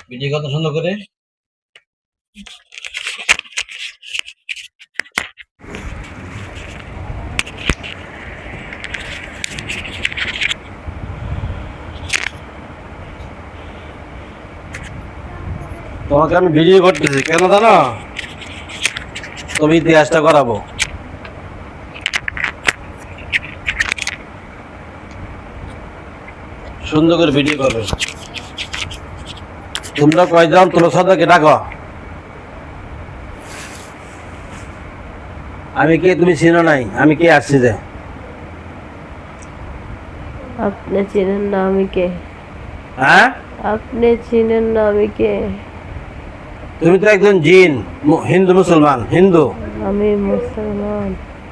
Video কত সুন্দর করে। তোমাকে আমি ভিডিও করতেছি কেন জানো? তুমি ইতিহাসটা করাবো। সুন্দর করে ভিডিও করবে। তোমরা কয়জন তোমার সদাকে ডাকো। আমি কে তুমি চিনো নাই? আমি কে আসছি যে? আপনি চিনেন না আমি কে? হ্যাঁ, আপনি চিনেন না আমি কে? তুমি তো একজন জিন, হিন্দু মুসলমান। হিন্দু আমি মুসলমান।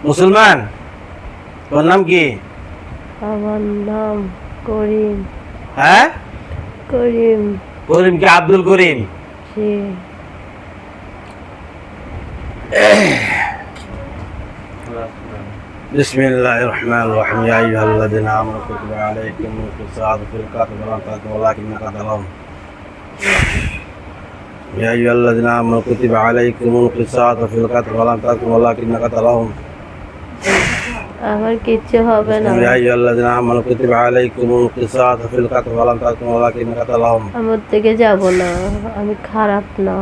মুসলমান? তোমার নাম কি? আমার নাম করিম। হ্যাঁ, করিম। করিম কি? আব্দুল করিম? জি। بسم الله الرحمن الرحيم يا أيها الذين آمنوا كتب عليكم القصاص في القتل ولا تقتلوا ولكن قتلهم يا أيها الذين آمنوا كتب عليكم القصاص في القتل ولا تقتلوا ولكن قتلهم আমার কিচ্ছু হবে না। يا أيها الذين آمنوا كتب عليكم القصاص في القتل ولا تقتلوا ولكن قتلهم আমি ওর থেকে যাব না। আমি খারাপ না।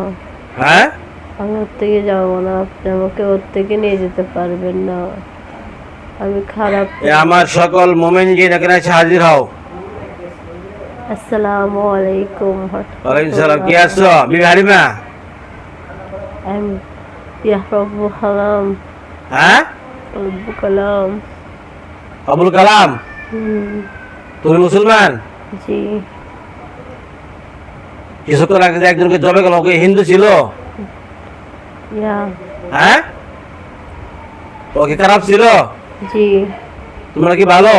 হ্যাঁ, আমি ওর থেকে যাব না। আপনি আমাকে ওর থেকে নিয়ে যেতে পারবেন না। আমি খারাপ এ আমার সকল মুমিন জিন এখানে এসে হাজির হও। আসসালামু আলাইকুম। ওয়ালাইকুম সালাম। কি আছো বিবি হালিমা? আমি ইয়াহরবু হালাম। হ্যাঁ, আব্বু কালাম। আবুল কালাম। হুম, তুমি মুসলমান? জি। কিছুক্ষণ আগে যে একজনকে জবে গেল, ওকে হিন্দু ছিল? ইয়া। হ্যাঁ, ওকে খারাপ ছিল? জি। তোমরা কি ভালো?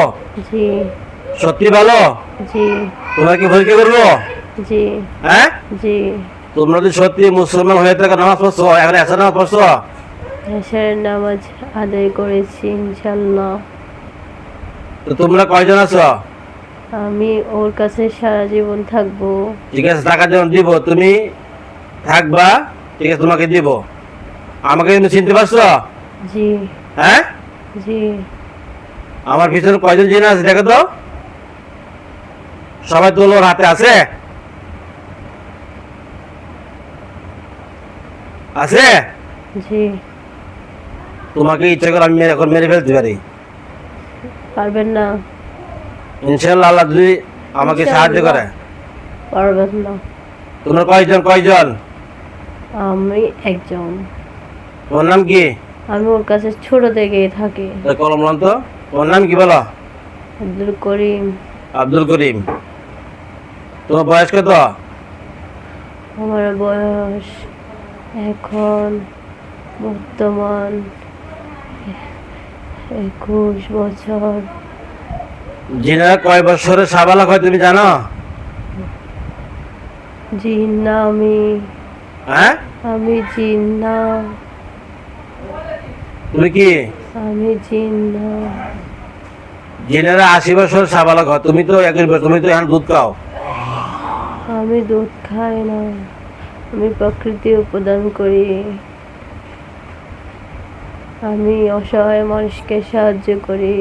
জি। সত্যি ভালো? জি। তোমরা কি পরীক্ষা করবো? জি। হ্যাঁ, জি। তোমরা যদি সত্যি মুসলমান হয়ে থাকো, নামাজ পড়ছো, এখন এসা নামাজ পড়ছো? এশারের নামাজ আদায় করেছি ইনশাল্লাহ। তো তোমরা কয়জন আছো? আমি ওর কাছে সারা জীবন থাকবো। ঠিক আছে, টাকা যখন দিব তুমি থাকবা, ঠিক আছে, তোমাকে দিব। আমাকে কিন্তু চিনতে পারছো? জি। হ্যাঁ, জি। আমার পিছনে কয়জন জিন আছে দেখো তো। সবাই তোলো, ওর হাতে আছে? আছে? জি। তোমাকে ইচ্ছা করে আমি এখন মেরে ফেলতে পারি। পারবেন না। ইনশাল্লাহ আল্লাহ যদি আমাকে সাহায্য করে। পারবেন না। তোমরা কয়জন? কয়জন? আমি একজন। তোমার নাম কি? আমি ওর কাছে ছোট থেকেই থাকি। কলম নাম তো। তোমার নাম কি বলো? আব্দুল করিম। আব্দুল করিম। তোমার বয়স কত? আমার বয়স এখন বর্তমান 21 বছর। জিনারা কয় বছরে সাবালক হয় তুমি জানো? জিন না আমি। হ্যাঁ, আমি জিন না। তুমি কি? আমি জিন না। জিনারা 80 বছর সাবালক হয়, তুমি তো 21 বছর। তুমি তো এখন দুধ খাও। আমি দুধ খাই না। আমি প্রকৃতি উপাদান করি। আমি অসহায় মানুষকে সাহায্য করি।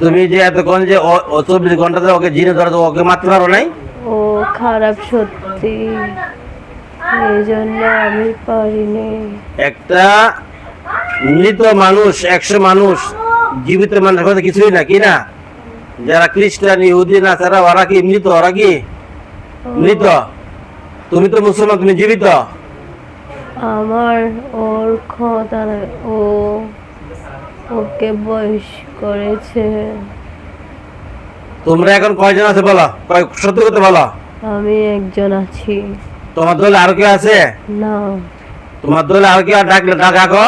তুমি যে এতক্ষণ যে 24 ঘন্টাতে ওকে জিনে ধরো, ওকে মারতে পারো নাই? ও খারাপ সত্যি, এই জন্য আমি পারিনি। একটা মৃত মানুষ, 100 মানুষ, জীবিত মানুষের কথা কিছুই না, কি না? যারা খ্রিস্টান, ইহুদি, নাসারা, ওরা কি মৃত? ওরা কি মৃত? তুমি তো মুসলমান, তুমি জীবিত। আমার ওর ক্ষমতা নাই। ও ওকে বয়স করেছে। তোমরা এখন কয়জন আছে বলো? সত্যি কথা বলো। আমি একজন আছি। তোমার দলে আর কেউ আছে? না। তোমার দলে আর কেউ? ডাকলে ডাকো।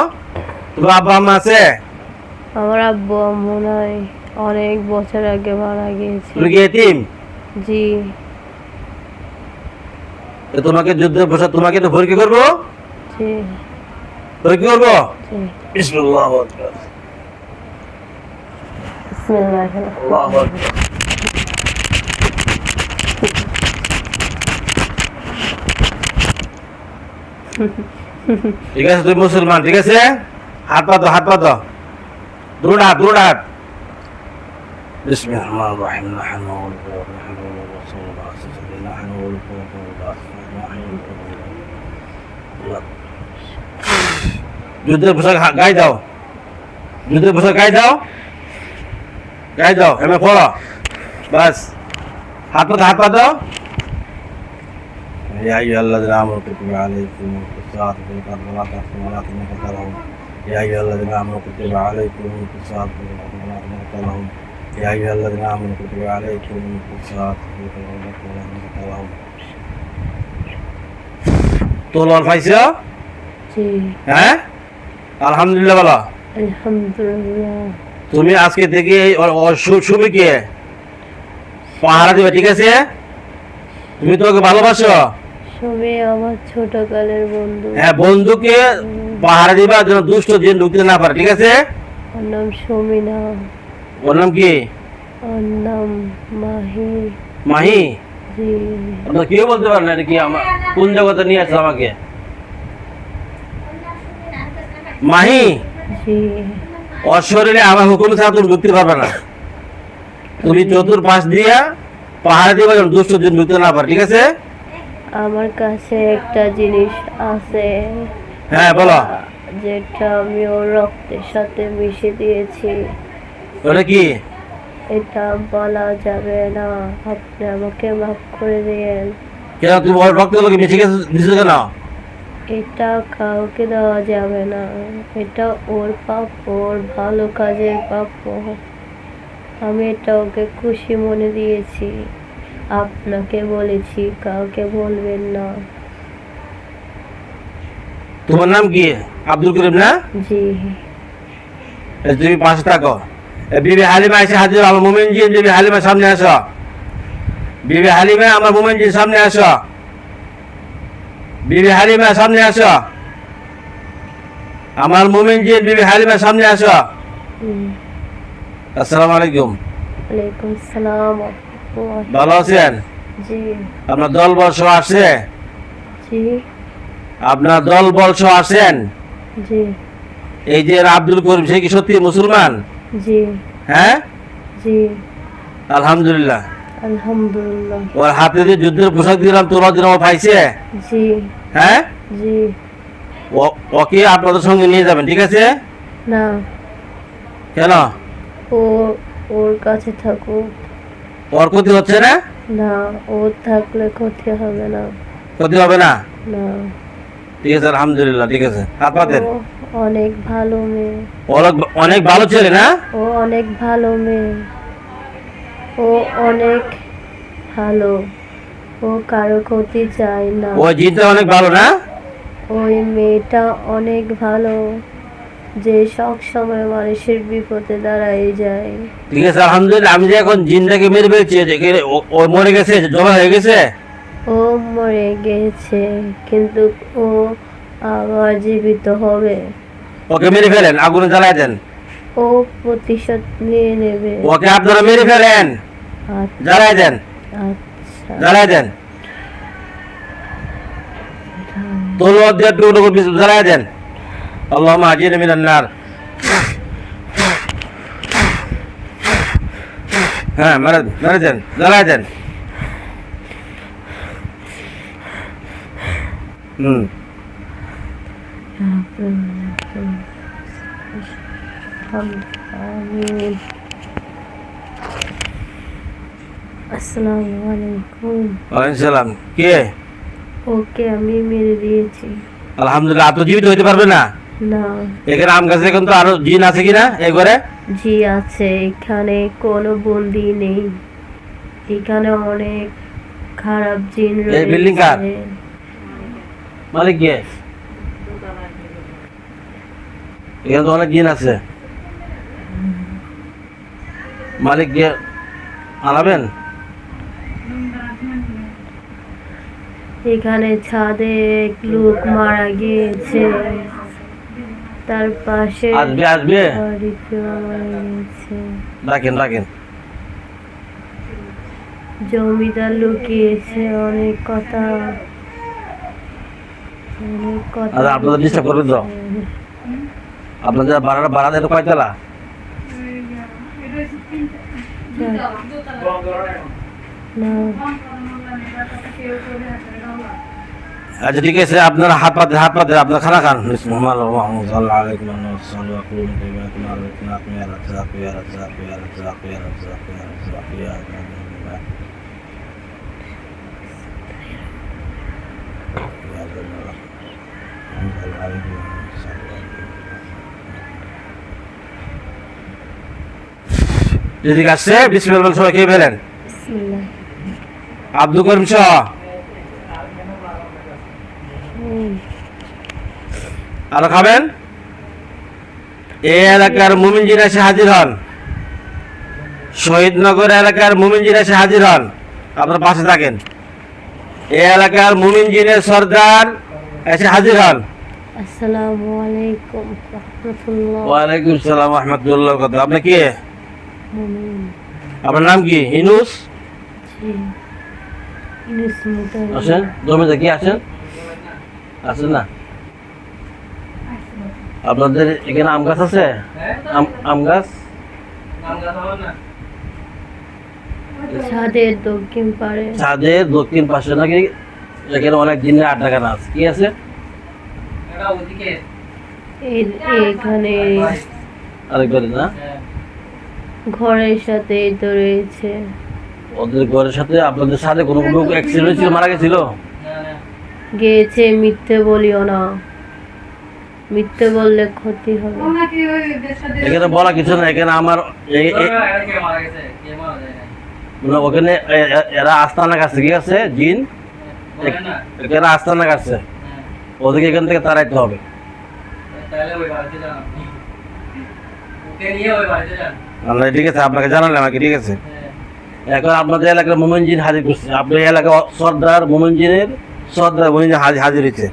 তোমার আব্বা আম্মা আছে? আমার আব্বু আম্মু নাই, অনেক বছর আগে মারা গিয়েছে। তুমি কি এতিম? জি। তো তোমাকে যুদ্ধে বসে তোমাকে তো পরীক্ষা করবো। জি। পরীক্ষা করবো। জি। বিসমিল্লাহ আকবার। বিসমিল্লাহির আল্লাহু আকবার। ঠিক আছে তুমি মুসলমান, ঠিক আছে? হাত পাতো, হাত পাতো, দুটো হাত, দুটো হাত। বিসমিল্লাহির রহমানির রহিম। নাহনু যুদ্ধের পোশাক গায়ে দাও, যুদ্ধের পোশাক গায়ে দাও, গায়ে দাও, এমনি পড়ো, বাস। হাত পাতো, হাত পাতো। يا أيها الذين آمنوا كتب عليكم الصلاة ولا تأخذوا ولا تنكروا. يا أيها الذين آمنوا كتب عليكم الصلاة ولا تنكروا. يا أيها الذين آمنوا كتب عليكم الصلاة ولا تنكروا. তোলার পাইছো? জি হ্যাঁ, আলহামদুলিল্লাহ বলো। আলহামদুলিল্লাহ। তুমি আজকে থেকে সুমিকে পাহারা দিবে, ঠিক আছে? তুমি তো ওকে ভালোবাসো? সুমি আমার ছোটকালের বন্ধু। হ্যাঁ, বন্ধুকে পাহারা দিবা যেন দুষ্ট জিন ঢুকতে না পারে, ঠিক আছে? ওর নাম সুমি না, ওর নাম কি? ওর নাম মাহি। মাহি? জি আপনার কেউ বলতে পারেন এটা কি আমার কোন জগতে নিয়ে আসছে আমাকে? মাহি? জি ওর শরীরে আমার হুকুম ছাড়া তুমি ঢুকতে পারবে না। তুমি চতুর্পাশ দিয়া পাহাড়ে দিবা যেন দুষ্ট জিন ঢুকতে না পারে, ঠিক আছে? আমার কাছে একটা জিনিস আছে হ্যাঁ বলো। যেটা আমি ওর রক্তের সাথে মিশে দিয়েছি। ওটা কি? এটা বলা যাবে না, আপনি আমাকে মাফ করে দিয়েন। কেন তুমি ওর রক্ত লোকে মিশে গেছে দিছো কেন? এটা কাউকে দেওয়া যাবে না, এটা ওর প্রাপ্য, ওর ভালো কাজের প্রাপ্য। আমি এটা ওকে খুশি মনে দিয়েছি, আপনাকে বলেছি কাউকে বলবেন না। তোমার নাম কি? আব্দুল করিম না? জি তুমি পাশে থাকো। বিবি হালিমা এসে হাজির, আমার মোমিন জিন। বিবি হালিমা সামনে আসো। বিবি হালিমা, আমার মোমিন জিন সামনে আসো। বিবি হালিমা সামনে আসো। আমার মোমিন জিন বিবি হালিমা সামনে আসো। আসসালামু আলাইকুম। ওয়ালাইকুম আসসালাম। ভালো আছেন? জি আপনার দল বল সহ আসছে? জি আপনার দল বল সহ আসেন? জি এই যে আব্দুল করিম, সে কি সত্যি মুসলমান? জি হ্যাঁ, জি আলহামদুলিল্লাহ। আলহামদুলিল্লাহ। ওর হাতে যে যুদ্ধের পোশাক দিলাম, তোরা দিন ও পাইছে? জি হ্যাঁ, জি ওকে আপনাদের সঙ্গে নিয়ে যাবেন, ঠিক আছে? না, কেন? ও ওর কাছে থাকুক। ওর ক্ষতি হচ্ছে না? না, ও থাকলে ক্ষতি হবে না। ক্ষতি হবে না? না, ঠিক আছে, আলহামদুলিল্লাহ, ঠিক আছে। হাত পাতেন। ও অনেক ভালো মেয়ে। অনেক ভালো ছেলে না? ও অনেক ভালো মেয়ে, ও অনেক ভালো, ও কারো ক্ষতি চায় না। ওই জিনটা অনেক ভালো না? ওই মেয়েটা অনেক ভালো, যে সব সময় মানুষের বিপদে দাঁড়ায় যায়। ঠিক আছে, আলহামদুলিল্লাহ। আমি যে এখন জিনটাকে মেরে ফেলছি, ও মরে গেছে, জমা হয়ে গেছে? ও মরে গেছে, কিন্তু ও আবার জীবিত হবে। ওকে মেরে ফেলেন, আগুনে জ্বালাই দেন। ও প্রতিশোধ নিয়ে নেবে। ওকে আপনারা মেরে ফেলেন, জ্বালাই দেন, আচ্ছা জ্বালাই দেন। তলোয়ার দিয়ে টুকরো করে জ্বালাই দেন। আল্লাহুম্মা আজিরনি মিনান নার। হ্যাঁ, মেরে দেন, জ্বালাই দেন। আমিন। আসসালামু আলাইকুম। ওয়ালাইকুম সালাম। কে? ওকে আমি মেরে দিয়েছি। আলহামদুলিল্লাহ। আপনি জীবিত হইতে পারবে না? না। এখানে আম গাছে এখন তো আরো জিন আছে কিনা এই ঘরে? জি আছে, এখানে কোনো বন্দি নেই, এখানে অনেক খারাপ জিন এই বিল্ডিং কার? রয়েছে। মালিক কে? এখানে তো অনেক জিন আছে। মালিক কে আনাবেন? এখানে ছাদে এক লোক মারা গিয়েছে, তার পাশে আসবে, আসবে। বাড়িতেও মারা গিয়েছে। রাখেন, রাখেন। জমিদার লুকিয়েছে অনেক কথা। অনেক কথা আর আপনাদের ডিস্টার্ব করবেন তো? আপনাদের ভাড়া দেয় কয়তলা? না, আচ্ছা ঠিক আছে, আপনারা হাত পাতে আপনার খানা খান। যদি আসছে বিসমিল্লাহ সবাই খেয়ে ফেলেন। বিসমিল্লাহ। আব্দুল করিম শাহ আরো খাবেন? এই এলাকার মুমিনজিরা এসে হাজির হন, শহীদনগর এলাকার মুমিনজিরা এসে হাজির হন, আপনার পাশে থাকেন। এই এলাকার মুমিনজিনের সর্দার এসে হাজির হন। আসসালামু আলাইকুম রাহমাতুল্লাহ। ওয়ালাইকুম সালাম রহমতুল্লাহ। কথা আপনি কি? মুমিন। আপনার নাম কি? ইনুস? জি। ইউনুস মুতার। আসেন জমিতে কি আসেন? আসেন না? আপনাদের এখানে আম গাছ আছে? আম গাছ? ছাদের দক্ষিণ পারে। ছাদের দক্ষিণ পাশে নাকি এখানে অনেক দিনের আড্ডাখানা আছে, কি আছে? এখানে আরেকবার না, ঘরের সাথে তো রয়েছে। ওদের ঘরের সাথে আপনাদের সাথে কোনো লোক অ্যাক্সিডেন্ট হয়েছিল, মারা গেছিল? গিয়েছে, মিথ্যে বলিও না, মিথ্যে বললে ক্ষতি হবে। এখানে বলা কিছু না, এখানে আমার মানে ওখানে এরা আস্তানা কাছে, কি আছে জিন এখানে আস্তানা কাছে, ওদেরকে এখান থেকে তাড়াইতে হবে। আল্লাহ ঠিক আছে, আপনাকে জানালাম আর কি, ঠিক আছে। এখন আপনাদের এলাকার মোমিন জিন হাজির করছে, আপনার এলাকা সর্দার মোমিন জিনের সর্দার মোমিন জিন হাজির হয়েছে।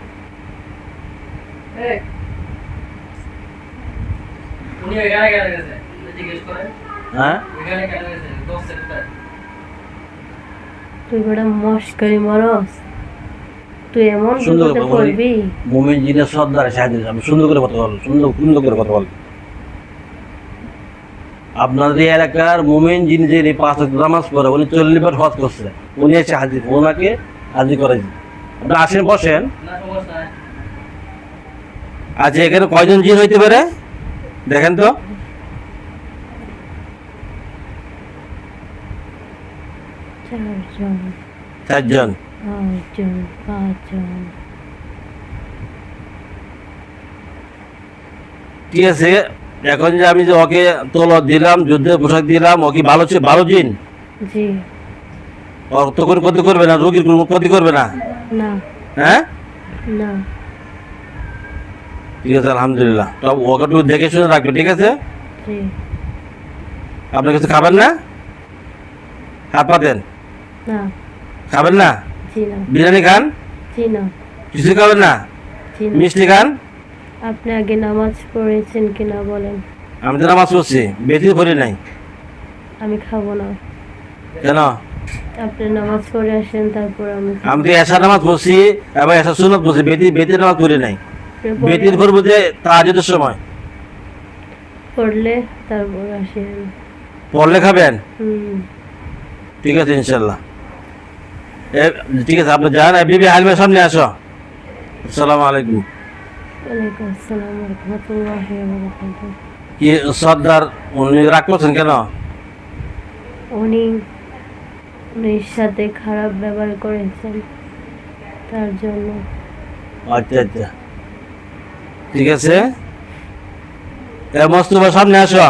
হ্যাঁ তুই বড় মস্করি মরস, তুই এমন সুন্দর বিপদে করে পড়বি। মোমিন জিনের সর্দার এসে হাজির হয়েছে। আপনি সুন্দর করে কথা বল, সুন্দর করে কথা বল। আপনাদের এলাকার মোমিন জিন যে পাঁচ ওয়াক্ত নামাজ পড়ে, উনি 40 বার হজ করছে, উনি এসে হাজির, ওনাকে হাজির করেছে। আপনি আসেন, বসেন। আচ্ছা এখানে কয়জন জিন হইতে পারে দেখেন তো? চারজন, 4 জন। পাঁচজন, পাঁচজন। ঠিক আছে, এখন যে আমি যে ওকে তলোয়ার দিলাম, যুদ্ধের পোশাক দিলাম, ও কি ভালো ভালো জিন? জি। ওর তো কোনো ক্ষতি করবে না, রোগীর কোনো ক্ষতি করবে না? না। হ্যাঁ না। ঠিক আছে, আলহামদুলিল্লাহ। তো ওকে একটু দেখে শুনে রাখবে, ঠিক আছে? জি। আপনি কিছু খাবেন না? হাত পা দেন। না। খাবেন না? জি না। বিরিয়ানি খান? জি না। কিছু খাবেন না? জি না। মিষ্টি খান? আপনি আগে নামাজ পড়েছেন কিনা বলেন। আমি তো নামাজ পড়ছি, বেশি পড়ি নাই। আমি খাবো না। কেন? আপনি নামাজ পড়ে আসেন, তারপর আমি খাবো। আমি তো এশার নামাজ পড়ছি, এবার এশার সুন্নত পড়ছি, বেতির নামাজ পড়ি নাই। আপনি বেতির পড়বো যে তাহাজ্জুদের সময়। পড়লে তারপর আসেন। পড়লে খাবেন? হুম। ঠিক আছে ইনশাল্লাহ। ঠিক আছে, আপনি যান, বিবি হালিমার সামনে আসো। আসসালামু আলাইকুম। ওয়ালাইকুম আসসালাম রাহমাতুল্লাহি ওয়া বারাকাতুহু। কি সর্দার উনি রাগ করছেন কেন? উনির সাথে খারাপ ব্যবহার করেছেন, তার জন্য। আচ্ছা আচ্ছা ঠিক আছে। মোস্তফা সামনে আসো,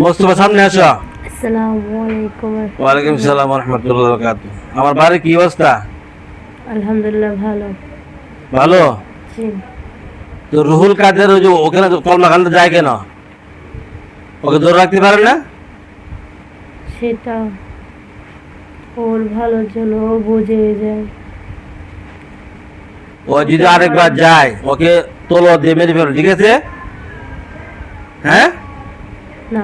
মোস্তফা সামনে আসো। আসসালামু আলাইকুম। ওয়ালাইকুম সালাম রহমতুল্লাহ বারাকাতুহু। আমার বাড়ির কি অবস্থা? আলহামদুলিল্লাহ ভালো। ভালো? জি। তো রুহুল কাদের ওই যে ওখানে কমলা খান্ডে যায় কেন? ওকে ধরে রাখতে পারে না? সেটা ওর ভালোর জন্য, ও বুঝে যায়। ও যদি আরেকবার যায়, ওকে তলোয়ার দিয়ে মেরে ফেলো, ঠিক আছে? হ্যাঁ না।